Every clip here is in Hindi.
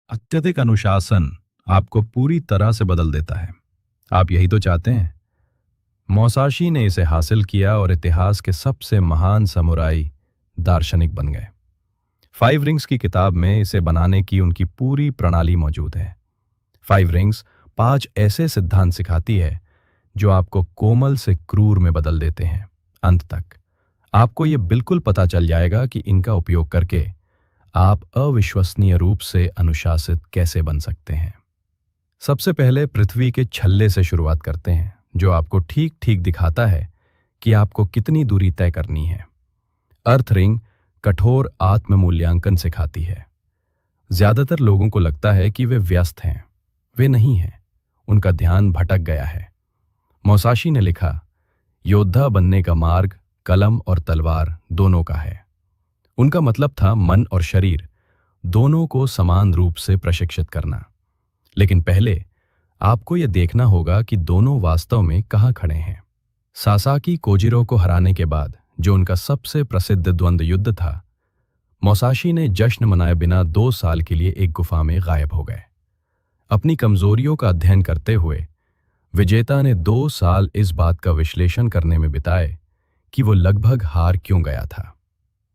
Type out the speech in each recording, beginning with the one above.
अत्यधिक अनुशासन आपको पूरी तरह से बदल देता है। आप यही तो चाहते हैं। मोसाशी ने इसे हासिल किया और इतिहास के सबसे महान समुराई दार्शनिक बन गए। 5 रिंग्स की किताब में इसे बनाने की उनकी पूरी प्रणाली मौजूद है। 5 रिंग्स 5 ऐसे सिद्धांत सिखाती है जो आपको कोमल से क्रूर में बदल देते हैं। अंत तक आपको यह बिल्कुल पता चल जाएगा कि इनका उपयोग करके आप अविश्वसनीय रूप से अनुशासित कैसे बन सकते हैं। सबसे पहले पृथ्वी के छल्ले से शुरुआत करते हैं, जो आपको ठीक ठीक दिखाता है कि आपको कितनी दूरी तय करनी है। अर्थ रिंग कठोर आत्म मूल्यांकन सिखाती है। ज्यादातर लोगों को लगता है कि वे व्यस्त हैं। वे नहीं हैं, उनका ध्यान भटक गया है। मोसाशी ने लिखा, योद्धा बनने का मार्ग कलम और तलवार दोनों का है। उनका मतलब था मन और शरीर दोनों को समान रूप से प्रशिक्षित करना। लेकिन पहले आपको यह देखना होगा कि दोनों वास्तव में कहां खड़े हैं। सासाकी कोजिरो को हराने के बाद, जो उनका सबसे प्रसिद्ध द्वंद्व युद्ध था, मोसाशी ने जश्न मनाए बिना 2 साल के लिए एक गुफा में गायब हो गए। अपनी कमजोरियों का अध्ययन करते हुए विजेता ने 2 साल इस बात का विश्लेषण करने में बिताए कि वो लगभग हार क्यों गया था।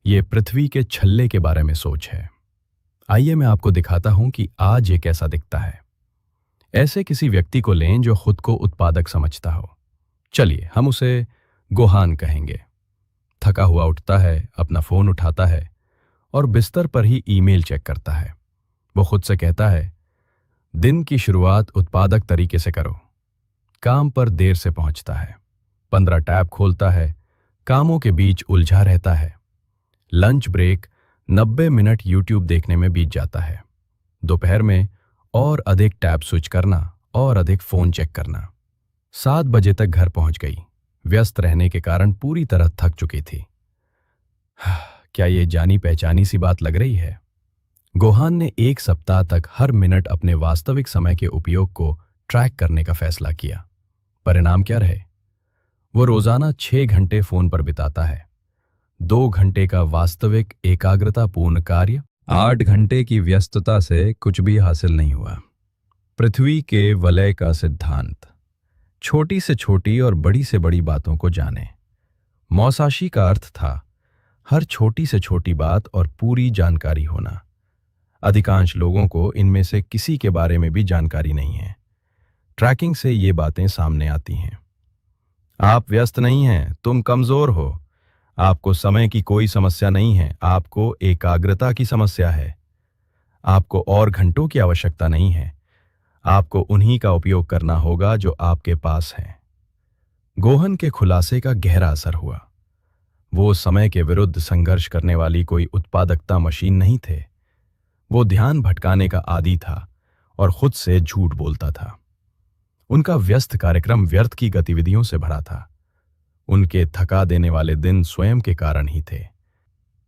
ये पृथ्वी के छल्ले के बारे में सोच है। आइए मैं आपको दिखाता हूं कि आज ये कैसा दिखता है। ऐसे किसी व्यक्ति को लें जो खुद को उत्पादक समझता हो। चलिए हम उसे गोहान कहेंगे। थका हुआ उठता है, अपना फोन उठाता है और बिस्तर पर ही ईमेल चेक करता है। वो खुद से कहता है, दिन की शुरुआत उत्पादक तरीके से करो। काम पर देर से पहुंचता है, 15 टैब खोलता है, कामों के बीच उलझा रहता है। लंच ब्रेक 90 मिनट यूट्यूब देखने में बीत जाता है। दोपहर में और अधिक टैब स्विच करना और अधिक फोन चेक करना। 7 बजे तक घर पहुंच गई। व्यस्त रहने के कारण पूरी तरह थक चुकी थी। क्या ये जानी पहचानी सी बात लग रही है? गोहान ने 1 सप्ताह तक हर मिनट अपने वास्तविक समय के उपयोग को ट्रैक करने का फैसला किया। परिणाम क्या रहे? वो रोजाना 6 घंटे फोन पर बिताता है। 2 घंटे का वास्तविक एकाग्रतापूर्ण कार्य, 8 घंटे की व्यस्तता से कुछ भी हासिल नहीं हुआ। पृथ्वी के वलय का सिद्धांत। छोटी से छोटी और बड़ी से बड़ी बातों को जाने। मोसाशी का अर्थ था हर छोटी से छोटी बात और पूरी जानकारी होना। अधिकांश लोगों को इनमें से किसी के बारे में भी जानकारी नहीं है। ट्रैकिंग से ये बातें सामने आती हैं। आप व्यस्त नहीं हैं, तुम कमजोर हो। आपको समय की कोई समस्या नहीं है, आपको एकाग्रता की समस्या है। आपको और घंटों की आवश्यकता नहीं है, आपको उन्हीं का उपयोग करना होगा जो आपके पास है। गोहन के खुलासे का गहरा असर हुआ। वो समय के विरुद्ध संघर्ष करने वाली कोई उत्पादकता मशीन नहीं थे। वो ध्यान भटकाने का आदी था और खुद से झूठ बोलता था। उनका व्यस्त कार्यक्रम व्यर्थ की गतिविधियों से भरा था। उनके थका देने वाले दिन स्वयं के कारण ही थे।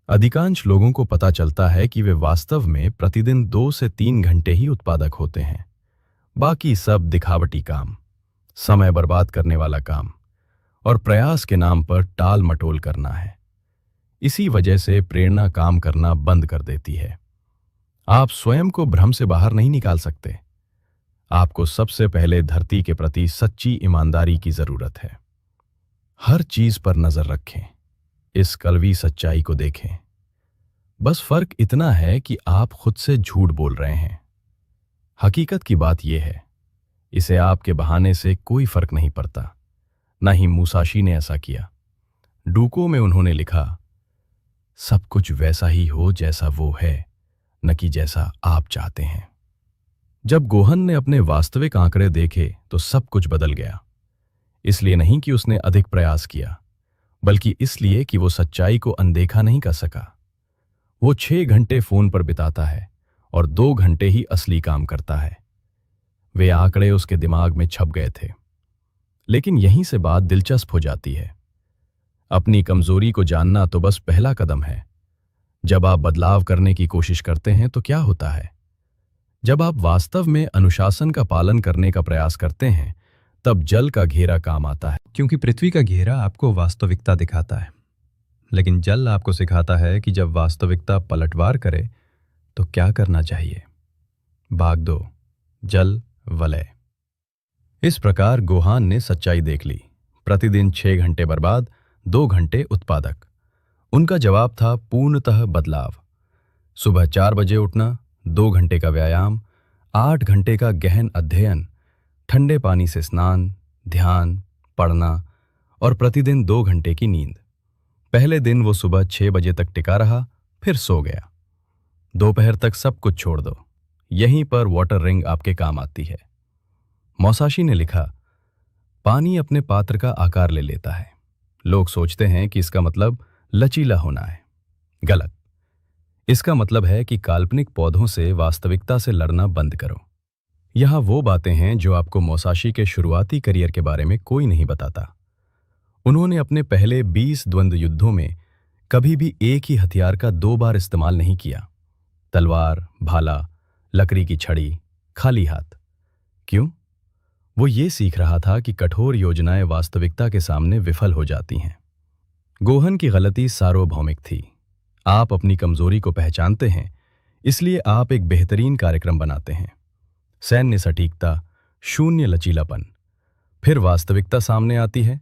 अधिकांश लोगों को पता चलता है कि वे वास्तव में प्रतिदिन 2 से 3 घंटे ही उत्पादक होते हैं। बाकी सब दिखावटी काम, समय बर्बाद करने वाला काम और प्रयास के नाम पर टाल मटोल करना है। इसी वजह से प्रेरणा काम करना बंद कर देती है। आप स्वयं को भ्रम से बाहर नहीं निकाल सकते। आपको सबसे पहले धरती के प्रति सच्ची ईमानदारी की जरूरत है। हर चीज पर नजर रखें, इस कड़वी सच्चाई को देखें। बस फर्क इतना है कि आप खुद से झूठ बोल रहे हैं। हकीकत की बात यह है, इसे आपके बहाने से कोई फर्क नहीं पड़ता। न ही मुसाशी ने ऐसा किया। डूको में उन्होंने लिखा, सब कुछ वैसा ही हो जैसा वो है, न कि जैसा आप चाहते हैं। जब गोहन ने अपने वास्तविक आंकड़े देखे तो सब कुछ बदल गया। इसलिए नहीं कि उसने अधिक प्रयास किया, बल्कि इसलिए कि वो सच्चाई को अनदेखा नहीं कर सका। वो 6 घंटे फोन पर बिताता है और 2 घंटे ही असली काम करता है। वे आंकड़े उसके दिमाग में छप गए थे। लेकिन यहीं से बात दिलचस्प हो जाती है। अपनी कमजोरी को जानना तो बस पहला कदम है। जब आप बदलाव करने की कोशिश करते हैं तो क्या होता है? जब आप वास्तव में अनुशासन का पालन करने का प्रयास करते हैं, तब जल का घेरा काम आता है। क्योंकि पृथ्वी का घेरा आपको वास्तविकता दिखाता है, लेकिन जल आपको सिखाता है कि जब वास्तविकता पलटवार करे तो क्या करना चाहिए। भाग 2 जल वलय। इस प्रकार गोहान ने सच्चाई देख ली। प्रतिदिन 6 घंटे बर्बाद, 2 घंटे उत्पादक। उनका जवाब था पूर्णतः बदलाव। सुबह 4 बजे उठना, 2 घंटे का व्यायाम, 8 घंटे का गहन अध्ययन, ठंडे पानी से स्नान, ध्यान, पढ़ना और प्रतिदिन 2 घंटे की नींद। पहले दिन वो सुबह 6 बजे तक टिका रहा, फिर सो गया। दोपहर तक सब कुछ छोड़ दो, यहीं पर वाटर रिंग आपके काम आती है। मौसाशी ने लिखा, पानी अपने पात्र का आकार ले लेता है। लोग सोचते हैं कि इसका मतलब लचीला होना है। गलत। इसका मतलब है कि काल्पनिक पौधों से वास्तविकता से लड़ना बंद करो। यहां वो बातें हैं जो आपको मौसाशी के शुरुआती करियर के बारे में कोई नहीं बताता। उन्होंने अपने पहले 20 द्वंद्व युद्धों में कभी भी एक ही हथियार का 2 बार इस्तेमाल नहीं किया। तलवार, भाला, लकड़ी की छड़ी, खाली हाथ। क्यों? वो ये सीख रहा था कि कठोर योजनाएं वास्तविकता के सामने विफल हो जाती हैं। गोहन की गलती सार्वभौमिक थी। आप अपनी कमजोरी को पहचानते हैं, इसलिए आप एक बेहतरीन कार्यक्रम बनाते हैं। सैन्य सटीकता, शून्य लचीलापन। फिर वास्तविकता सामने आती है,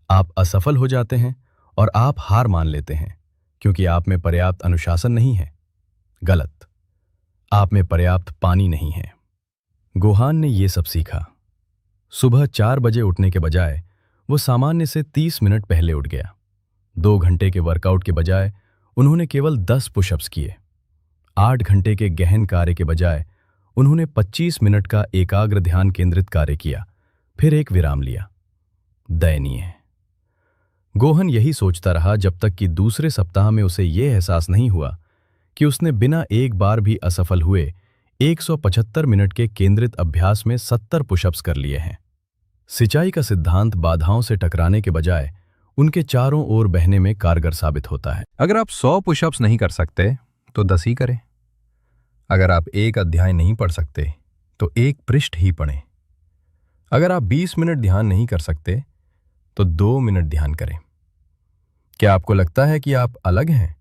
आप असफल हो जाते हैं और आप हार मान लेते हैं क्योंकि आप में पर्याप्त अनुशासन नहीं है। गलत। आप में पर्याप्त पानी नहीं है। गोहान ने यह सब सीखा। सुबह 4 बजे उठने के बजाय वो सामान्य से 30 मिनट पहले उठ गया। 2 घंटे के वर्कआउट के बजाय उन्होंने केवल 10 पुशअप्स किए। 8 घंटे के गहन कार्य के बजाय उन्होंने 25 मिनट का एकाग्र ध्यान केंद्रित कार्य किया, फिर एक विराम लिया। दयनीय। गोहन यही सोचता रहा जब तक कि दूसरे सप्ताह में उसे यह एहसास नहीं हुआ कि उसने बिना एक बार भी असफल हुए 175 मिनट के केंद्रित अभ्यास में 70 पुशअप्स कर लिए हैं। सिंचाई का सिद्धांत बाधाओं से टकराने के बजाय उनके चारों ओर बहने में कारगर साबित होता है। अगर आप 100 पुशअप्स नहीं कर सकते तो 10 ही करें। अगर आप एक अध्याय नहीं पढ़ सकते तो एक पृष्ठ ही पढ़ें। अगर आप 20 मिनट ध्यान नहीं कर सकते तो 2 मिनट ध्यान करें। क्या आपको लगता है कि आप अलग हैं?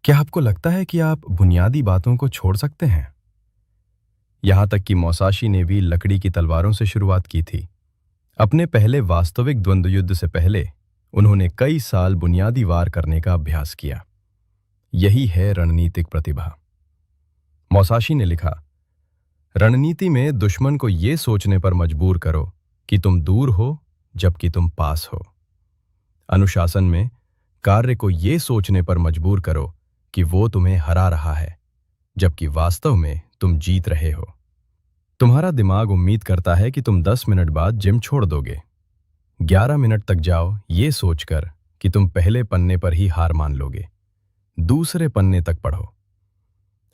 क्या आपको लगता है कि आप बुनियादी बातों को छोड़ सकते हैं? यहां तक कि मौसाशी ने भी लकड़ी की तलवारों से शुरुआत की थी। अपने पहले वास्तविक द्वंद्व युद्ध से पहले उन्होंने कई साल बुनियादी वार करने का अभ्यास किया। यही है रणनीतिक प्रतिभा। मौसाशी ने लिखा, रणनीति में दुश्मन को यह सोचने पर मजबूर करो कि तुम दूर हो जबकि तुम पास हो। अनुशासन में कार्य को यह सोचने पर मजबूर करो कि वो तुम्हें हरा रहा है जबकि वास्तव में तुम जीत रहे हो। तुम्हारा दिमाग उम्मीद करता है कि तुम 10 मिनट बाद जिम छोड़ दोगे। 11 मिनट तक जाओ ये सोचकर कि तुम पहले पन्ने पर ही हार मान लोगे। दूसरे पन्ने तक पढ़ो।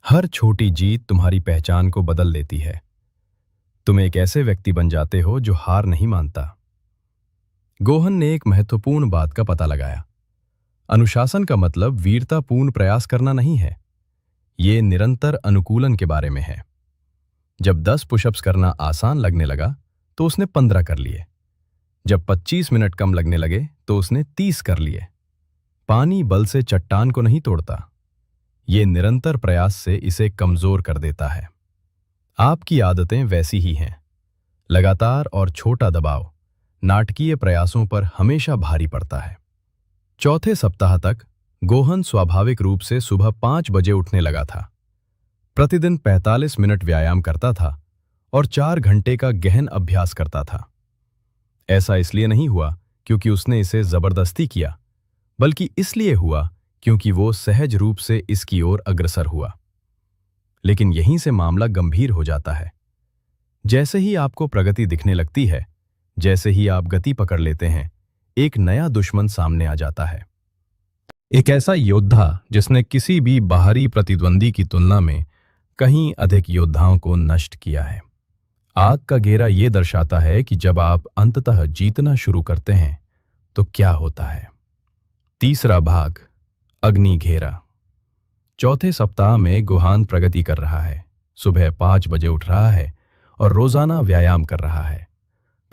हर छोटी जीत तुम्हारी पहचान को बदल देती है। तुम एक ऐसे व्यक्ति बन जाते हो जो हार नहीं मानता। गोहन ने एक महत्वपूर्ण बात का पता लगाया। अनुशासन का मतलब वीरतापूर्ण प्रयास करना नहीं है। ये निरंतर अनुकूलन के बारे में है। जब 10 पुशअप्स करना आसान लगने लगा तो उसने 15 कर लिए। जब 25 मिनट कम लगने लगे तो उसने 30 कर लिए। पानी बल से चट्टान को नहीं तोड़ता। ये निरंतर प्रयास से इसे कमजोर कर देता है। आपकी आदतें वैसी ही हैं। लगातार और छोटा दबाव नाटकीय प्रयासों पर हमेशा भारी पड़ता है। चौथे सप्ताह तक गोहन स्वाभाविक रूप से सुबह 5 बजे उठने लगा था। प्रतिदिन 45 मिनट व्यायाम करता था और 4 घंटे का गहन अभ्यास करता था। ऐसा इसलिए नहीं हुआ क्योंकि उसने इसे जबरदस्ती किया, बल्कि इसलिए हुआ क्योंकि वो सहज रूप से इसकी ओर अग्रसर हुआ। लेकिन यहीं से मामला गंभीर हो जाता है। जैसे ही आपको प्रगति दिखने लगती है, जैसे ही आप गति पकड़ लेते हैं, एक नया दुश्मन सामने आ जाता है। एक ऐसा योद्धा जिसने किसी भी बाहरी प्रतिद्वंदी की तुलना में कहीं अधिक योद्धाओं को नष्ट किया है। आग का घेरा यह दर्शाता है कि जब आप अंततः जीतना शुरू करते हैं तो क्या होता है। तीसरा भाग, अग्नि घेरा। चौथे सप्ताह में गोहान प्रगति कर रहा है। सुबह 5 बजे उठ रहा है और रोजाना व्यायाम कर रहा है।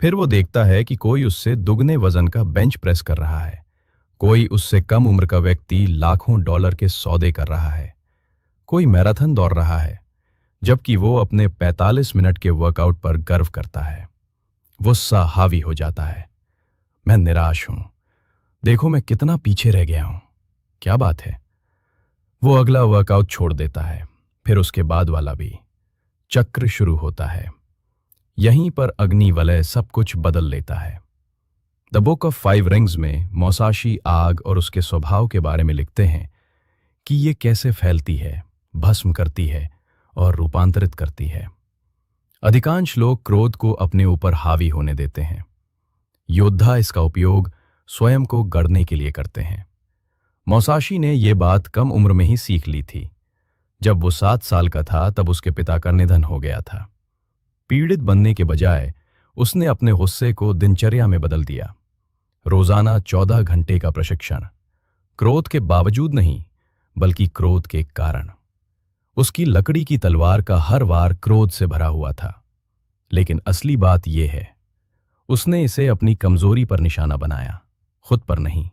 फिर वो देखता है कि कोई उससे दुगने वजन का बेंच प्रेस कर रहा है। कोई उससे कम उम्र का व्यक्ति लाखों डॉलर के सौदे कर रहा है। कोई मैराथन दौड़ रहा है जबकि वो अपने 45 मिनट के वर्कआउट पर गर्व करता है। गुस्सा हावी हो जाता है। मैं निराश हूं। देखो मैं कितना पीछे रह गया हूं। क्या बात है? वो अगला वर्कआउट छोड़ देता है, फिर उसके बाद वाला भी। चक्र शुरू होता है। यहीं पर अग्निवलय सब कुछ बदल लेता है। द बुक ऑफ 5 रिंग्स में मौसाशी आग और उसके स्वभाव के बारे में लिखते हैं कि ये कैसे फैलती है, भस्म करती है और रूपांतरित करती है। अधिकांश लोग क्रोध को अपने ऊपर हावी होने देते हैं। योद्धा इसका उपयोग स्वयं को गढ़ने के लिए करते हैं। मौसाशी ने यह बात कम उम्र में ही सीख ली थी। जब वो 7 साल का था तब उसके पिता का निधन हो गया था। पीड़ित बनने के बजाय उसने अपने गुस्से को दिनचर्या में बदल दिया। रोजाना 14 घंटे का प्रशिक्षण, क्रोध के बावजूद नहीं बल्कि क्रोध के कारण। उसकी लकड़ी की तलवार का हर वार क्रोध से भरा हुआ था। लेकिन असली बात यह है, उसने इसे अपनी कमजोरी पर निशाना बनाया, खुद पर नहीं।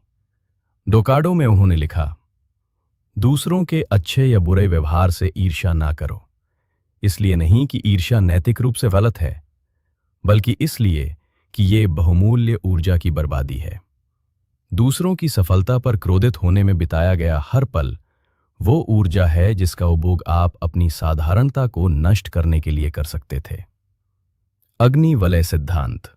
डोकाडो में उन्होंने लिखा, दूसरों के अच्छे या बुरे व्यवहार से ईर्ष्या ना करो। इसलिए नहीं कि ईर्ष्या नैतिक रूप से गलत है, बल्कि इसलिए कि ये बहुमूल्य ऊर्जा की बर्बादी है। दूसरों की सफलता पर क्रोधित होने में बिताया गया हर पल वो ऊर्जा है जिसका उपयोग आप अपनी साधारणता को नष्ट करने के लिए कर सकते थे। अग्निवलय सिद्धांत।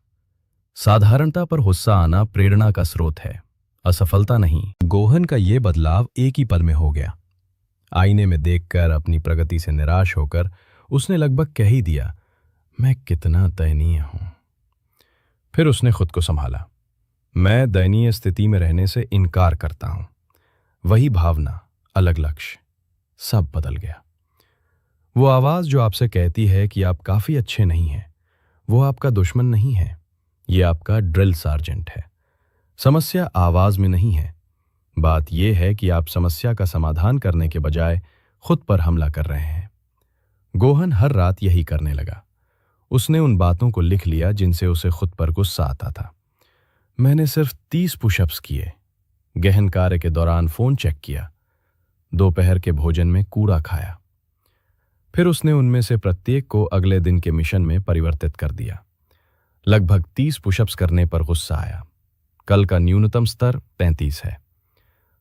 साधारणता पर गुस्सा आना प्रेरणा का स्रोत है, असफलता नहीं। गोहन का यह बदलाव एक ही पल में हो गया। आईने में देखकर अपनी प्रगति से निराश होकर उसने लगभग कह ही दिया, मैं कितना दयनीय हूं। फिर उसने खुद को संभाला। मैं दयनीय स्थिति में रहने से इनकार करता हूं। वही भावना, अलग लक्ष्य, सब बदल गया। वो आवाज जो आपसे कहती है कि आप काफी अच्छे नहीं हैं, वो आपका दुश्मन नहीं है, ये आपका ड्रिल सार्जेंट है। समस्या आवाज में नहीं है। बात यह है कि आप समस्या का समाधान करने के बजाय खुद पर हमला कर रहे हैं। गोहन हर रात यही करने लगा। उसने उन बातों को लिख लिया जिनसे उसे खुद पर गुस्सा आता था। मैंने सिर्फ 30 पुशअप्स किए। गहन कार्य के दौरान फोन चेक किया। दोपहर के भोजन में कूड़ा खाया। फिर उसने उनमें से प्रत्येक को अगले दिन के मिशन में परिवर्तित कर दिया। लगभग 30 पुशअप्स करने पर गुस्सा आया। कल का न्यूनतम स्तर 35 है।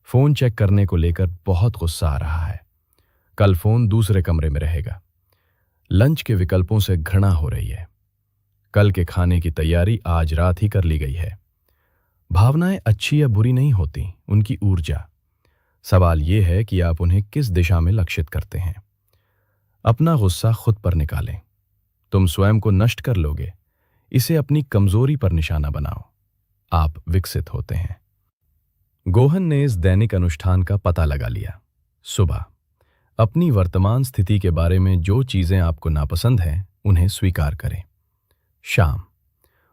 फोन चेक करने को लेकर बहुत गुस्सा आ रहा है। कल फोन दूसरे कमरे में रहेगा। लंच के विकल्पों से घृणा हो रही है। कल के खाने की तैयारी आज रात ही कर ली गई है। भावनाएं अच्छी या बुरी नहीं होती, उनकी ऊर्जा। सवाल यह है कि आप उन्हें किस दिशा में लक्षित करते हैं। अपना गुस्सा खुद पर निकालें। तुम स्वयं को नष्ट कर लोगे। इसे अपनी कमजोरी पर निशाना बनाओ। आप विकसित होते हैं। गोहन ने इस दैनिक अनुष्ठान का पता लगा लिया। सुबह अपनी वर्तमान स्थिति के बारे में जो चीजें आपको नापसंद हैं, उन्हें स्वीकार करें। शाम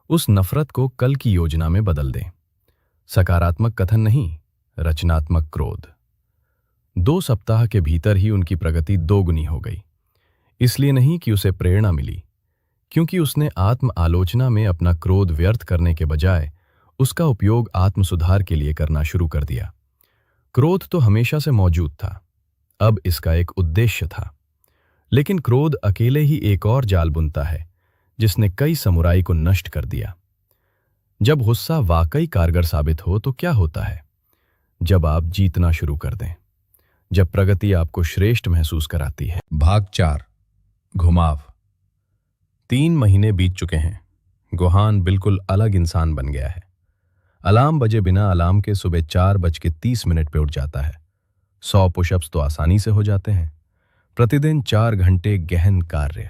उस नफरत को कल की योजना में बदल दें। सकारात्मक कथन नहीं, रचनात्मक क्रोध। 2 सप्ताह के भीतर ही उनकी प्रगति 2 गुनी हो गई। इसलिए नहीं कि उसे प्रेरणा मिली, क्योंकि उसने आत्म आलोचना में अपना क्रोध व्यर्थ करने के बजाय उसका उपयोग आत्म सुधार के लिए करना शुरू कर दिया। क्रोध तो हमेशा से मौजूद था, अब इसका एक उद्देश्य था। लेकिन क्रोध अकेले ही एक और जाल बुनता है जिसने कई समुराई को नष्ट कर दिया। जब गुस्सा वाकई कारगर साबित हो तो क्या होता है? जब आप जीतना शुरू कर दें, जब प्रगति आपको श्रेष्ठ महसूस कराती है। भाग 4, घुमाव। 3 महीने बीत चुके हैं। गोहान बिल्कुल अलग इंसान बन गया है। अलार्म बजे बिना अलार्म के सुबह 4:30 पे उठ जाता है। 100 पुशअप्स तो आसानी से हो जाते हैं। प्रतिदिन 4 घंटे गहन कार्य।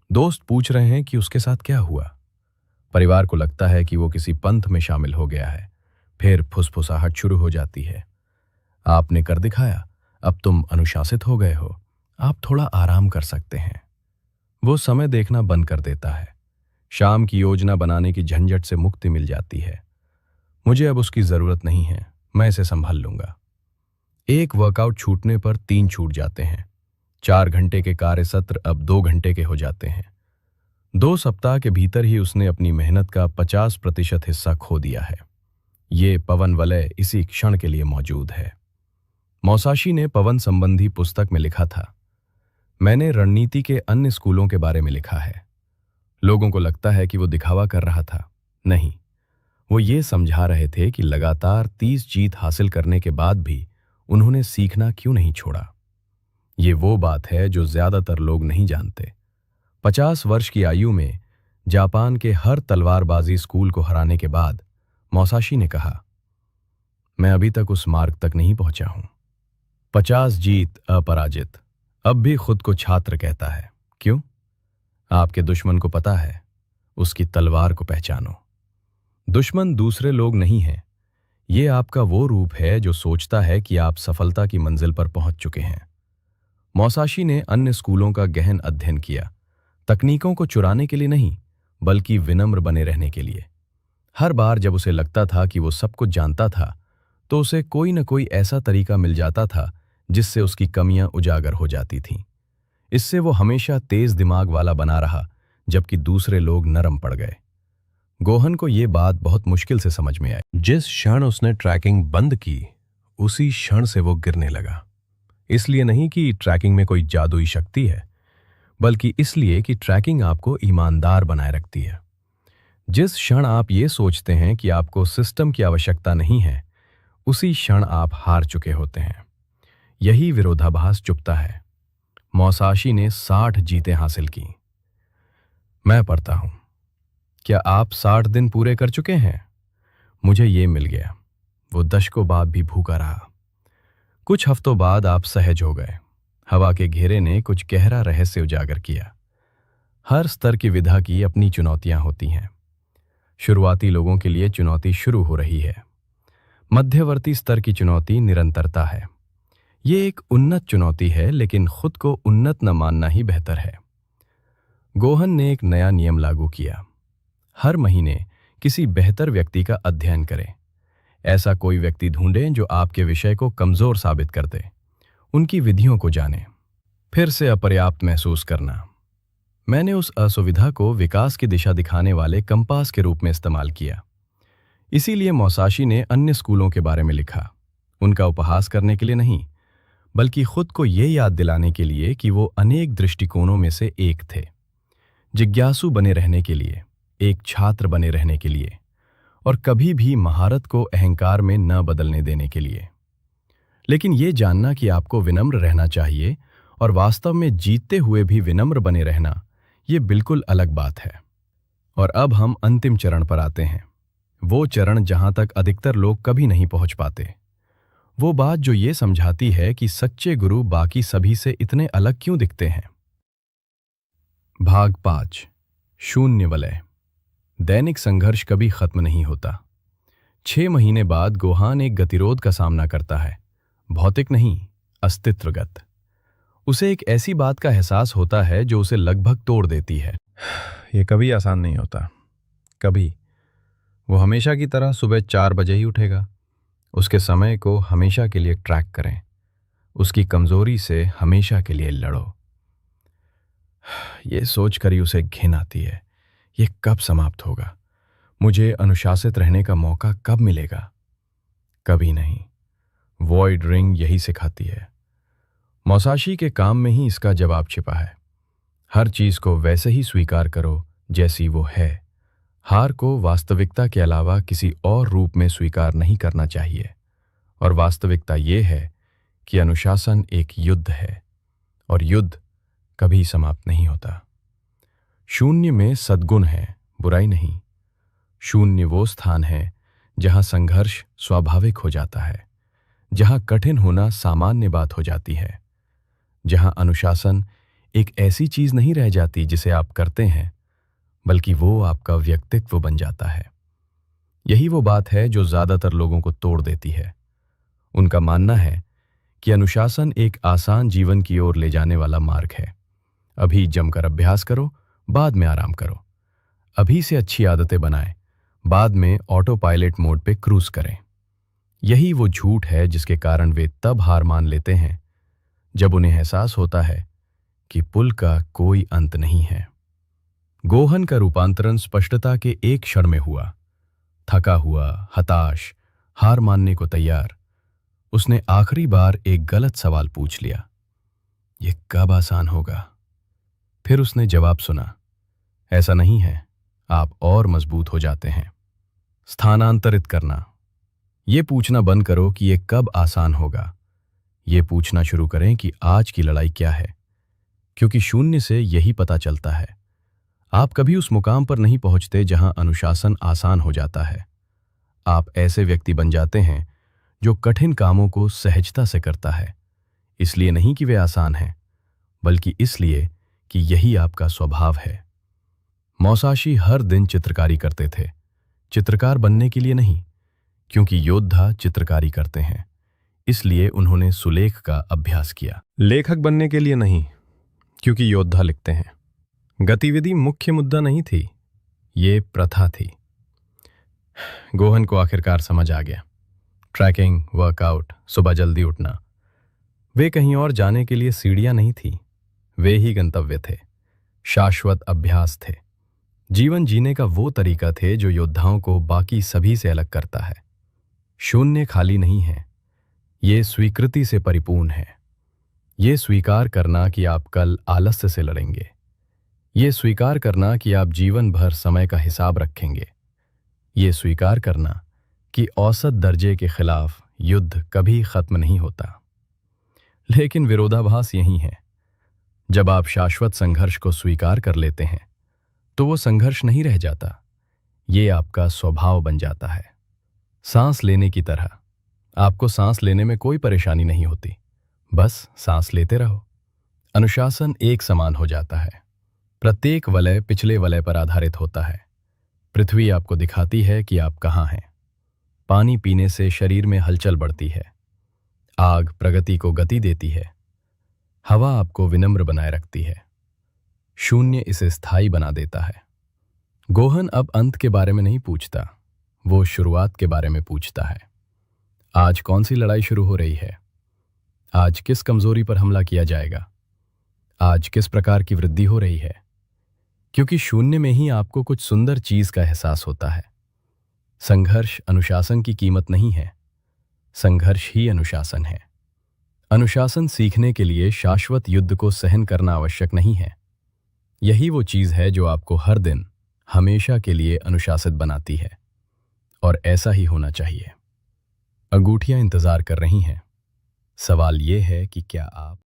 दोस्त पूछ रहे हैं कि उसके साथ क्या हुआ। परिवार को लगता है कि वो किसी पंथ में शामिल हो गया है। फिर फुसफुसाहट शुरू हो जाती है। आपने कर दिखाया, अब तुम अनुशासित हो गए हो, आप थोड़ा आराम कर सकते हैं। वो समय देखना बंद कर देता है। शाम की योजना बनाने की झंझट से मुक्ति मिल जाती है। मुझे अब उसकी जरूरत नहीं है, मैं इसे संभाल लूंगा। एक वर्कआउट छूटने पर 3 छूट जाते हैं। 4 घंटे के कार्य सत्र अब 2 घंटे के हो जाते हैं। 2 सप्ताह के भीतर ही उसने अपनी मेहनत का 50% हिस्सा खो दिया है। ये पवन वलय इसी क्षण के लिए मौजूद है। मौसाशी ने पवन संबंधी पुस्तक में लिखा था, मैंने रणनीति के अन्य स्कूलों के बारे में लिखा है। लोगों को लगता है कि वो दिखावा कर रहा था। नहीं, वो ये समझा रहे थे कि लगातार 30 जीत हासिल करने के बाद भी उन्होंने सीखना क्यों नहीं छोड़ा। ये वो बात है जो ज्यादातर लोग नहीं जानते। 50 वर्ष की आयु में जापान के हर तलवारबाजी स्कूल को हराने के बाद मौसाशी ने कहा, मैं अभी तक उस मार्ग तक नहीं पहुंचा हूं। 50 जीत अपराजित अब भी खुद को छात्र कहता है। क्यों? आपके दुश्मन को पता है, उसकी तलवार को पहचानो। दुश्मन दूसरे लोग नहीं हैं। ये आपका वो रूप है जो सोचता है कि आप सफलता की मंजिल पर पहुंच चुके हैं। मौसाशी ने अन्य स्कूलों का गहन अध्ययन किया, तकनीकों को चुराने के लिए नहीं, बल्कि विनम्र बने रहने के लिए। हर बार जब उसे लगता था कि वो सब कुछ जानता था, तो उसे कोई न कोई ऐसा तरीका मिल जाता था जिससे उसकी कमियां उजागर हो जाती थीं। इससे वो हमेशा तेज दिमाग वाला बना रहा, जबकि दूसरे लोग नरम पड़ गए। गोहन को ये बात बहुत मुश्किल से समझ में आई। जिस क्षण उसने ट्रैकिंग बंद की, उसी क्षण से वो गिरने लगा। इसलिए नहीं कि ट्रैकिंग में कोई जादुई शक्ति है, बल्कि इसलिए कि ट्रैकिंग आपको ईमानदार बनाए रखती है। जिस क्षण आप ये सोचते हैं कि आपको सिस्टम की आवश्यकता नहीं है, उसी क्षण आप हार चुके होते हैं। यही विरोधाभास चुपता है। मौसाशी ने 60 जीतें हासिल की। मैं पढ़ता हूं, क्या आप 60 दिन पूरे कर चुके हैं? मुझे ये मिल गया। वो दशकों बाद भी भूखा रहा। कुछ हफ्तों बाद आप सहज हो गए। हवा के घेरे ने कुछ गहरा रहस्य उजागर किया। हर स्तर की विधा की अपनी चुनौतियां होती हैं। शुरुआती लोगों के लिए चुनौती शुरू हो रही है। मध्यवर्ती स्तर की चुनौती निरंतरता है। ये एक उन्नत चुनौती है, लेकिन खुद को उन्नत न मानना ही बेहतर है। गोहन ने एक नया नियम लागू किया। हर महीने किसी बेहतर व्यक्ति का अध्ययन करें। ऐसा कोई व्यक्ति ढूंढें जो आपके विषय को कमजोर साबित कर दे। उनकी विधियों को जानें। फिर से अपर्याप्त महसूस करना। मैंने उस असुविधा को विकास की दिशा दिखाने वाले कंपास के रूप में इस्तेमाल किया। इसीलिए मौसाशी ने अन्य स्कूलों के बारे में लिखा, उनका उपहास करने के लिए नहीं, बल्कि खुद को ये याद दिलाने के लिए कि वो अनेक दृष्टिकोणों में से एक थे। जिज्ञासु बने रहने के लिए, एक छात्र बने रहने के लिए, और कभी भी महारत को अहंकार में न बदलने देने के लिए। लेकिन ये जानना कि आपको विनम्र रहना चाहिए और वास्तव में जीतते हुए भी विनम्र बने रहना, ये बिल्कुल अलग बात है। और अब हम अंतिम चरण पर आते हैं, वो चरण जहां तक अधिकतर लोग कभी नहीं पहुंच पाते। वो बात जो ये समझाती है कि सच्चे गुरु बाकी सभी से इतने अलग क्यों दिखते हैं। भाग 5, शून्य वलय। दैनिक संघर्ष कभी खत्म नहीं होता। 6 महीने बाद गोहान एक गतिरोध का सामना करता है, भौतिक नहीं, अस्तित्वगत। उसे एक ऐसी बात का एहसास होता है जो उसे लगभग तोड़ देती है। ये कभी आसान नहीं होता, कभी। वो हमेशा की तरह सुबह 4 बजे ही उठेगा। उसके समय को हमेशा के लिए ट्रैक करें। उसकी कमजोरी से हमेशा के लिए लड़ो। ये सोचकर ही उसे घिन आती है, ये कब समाप्त होगा? मुझे अनुशासित रहने का मौका कब मिलेगा? कभी नहीं। वॉइड रिंग यही सिखाती है। मौसाशी के काम में ही इसका जवाब छिपा है। हर चीज को वैसे ही स्वीकार करो जैसी वो है। हार को वास्तविकता के अलावा किसी और रूप में स्वीकार नहीं करना चाहिए। और वास्तविकता ये है कि अनुशासन एक युद्ध है, और युद्ध कभी समाप्त नहीं होता। शून्य में सद्गुण है, बुराई नहीं। शून्य वो स्थान है जहां संघर्ष स्वाभाविक हो जाता है, जहां कठिन होना सामान्य बात हो जाती है, जहां अनुशासन एक ऐसी चीज नहीं रह जाती जिसे आप करते हैं, बल्कि वो आपका व्यक्तित्व बन जाता है। यही वो बात है जो ज्यादातर लोगों को तोड़ देती है। उनका मानना है कि अनुशासन एक आसान जीवन की ओर ले जाने वाला मार्ग है। अभी जमकर अभ्यास करो, बाद में आराम करो। अभी से अच्छी आदतें बनाएं, बाद में ऑटो पायलट मोड पे क्रूज करें। यही वो झूठ है जिसके कारण वे तब हार मान लेते हैं जब उन्हें एहसास होता है कि पुल का कोई अंत नहीं है। गोहन का रूपांतरण स्पष्टता के एक क्षण में हुआ। थका हुआ, हताश, हार मानने को तैयार, उसने आखिरी बार एक गलत सवाल पूछ लिया। ये कब आसान होगा? फिर उसने जवाब सुना, ऐसा नहीं है, आप और मजबूत हो जाते हैं। स्थानांतरित करना। ये पूछना बंद करो कि ये कब आसान होगा। ये पूछना शुरू करें कि आज की लड़ाई क्या है, क्योंकि शून्य से यही पता चलता है। आप कभी उस मुकाम पर नहीं पहुंचते जहां अनुशासन आसान हो जाता है। आप ऐसे व्यक्ति बन जाते हैं जो कठिन कामों को सहजता से करता है, इसलिए नहीं कि वे आसान हैं, बल्कि इसलिए कि यही आपका स्वभाव है। मौसाशी हर दिन चित्रकारी करते थे, चित्रकार बनने के लिए नहीं, क्योंकि योद्धा चित्रकारी करते हैं, इसलिए उन्होंने सुलेख का अभ्यास किया। लेखक बनने के लिए नहीं, क्योंकि योद्धा लिखते हैं। गतिविधि मुख्य मुद्दा नहीं थी, ये प्रथा थी। गोहन को आखिरकार समझ आ गया। ट्रैकिंग, वर्कआउट, सुबह जल्दी उठना, वे कहीं और जाने के लिए सीढ़ियां नहीं थी, वे ही गंतव्य थे, शाश्वत अभ्यास थे। जीवन जीने का वो तरीका थे जो योद्धाओं को बाकी सभी से अलग करता है। शून्य खाली नहीं है, ये स्वीकृति से परिपूर्ण है। ये स्वीकार करना कि आप कल आलस्य से लड़ेंगे, ये स्वीकार करना कि आप जीवन भर समय का हिसाब रखेंगे, ये स्वीकार करना कि औसत दर्जे के खिलाफ युद्ध कभी खत्म नहीं होता। लेकिन विरोधाभास यही है, जब आप शाश्वत संघर्ष को स्वीकार कर लेते हैं तो वो संघर्ष नहीं रह जाता, ये आपका स्वभाव बन जाता है। सांस लेने की तरह आपको सांस लेने में कोई परेशानी नहीं होती, बस सांस लेते रहो। अनुशासन एक समान हो जाता है, प्रत्येक वलय पिछले वलय पर आधारित होता है। पृथ्वी आपको दिखाती है कि आप कहाँ हैं। पानी पीने से शरीर में हलचल बढ़ती है, आग प्रगति को गति देती है, हवा आपको विनम्र बनाए रखती है, शून्य इसे स्थायी बना देता है। गोहन अब अंत के बारे में नहीं पूछता, वो शुरुआत के बारे में पूछता है। आज कौन सी लड़ाई शुरू हो रही है? आज किस कमजोरी पर हमला किया जाएगा? आज किस प्रकार की वृद्धि हो रही है? क्योंकि शून्य में ही आपको कुछ सुंदर चीज का एहसास होता है। संघर्ष अनुशासन की कीमत नहीं है, संघर्ष ही अनुशासन है। अनुशासन सीखने के लिए शाश्वत युद्ध को सहन करना आवश्यक नहीं है। यही वो चीज है जो आपको हर दिन हमेशा के लिए अनुशासित बनाती है, और ऐसा ही होना चाहिए। अंगूठियां इंतजार कर रही हैं। सवाल ये है कि क्या आप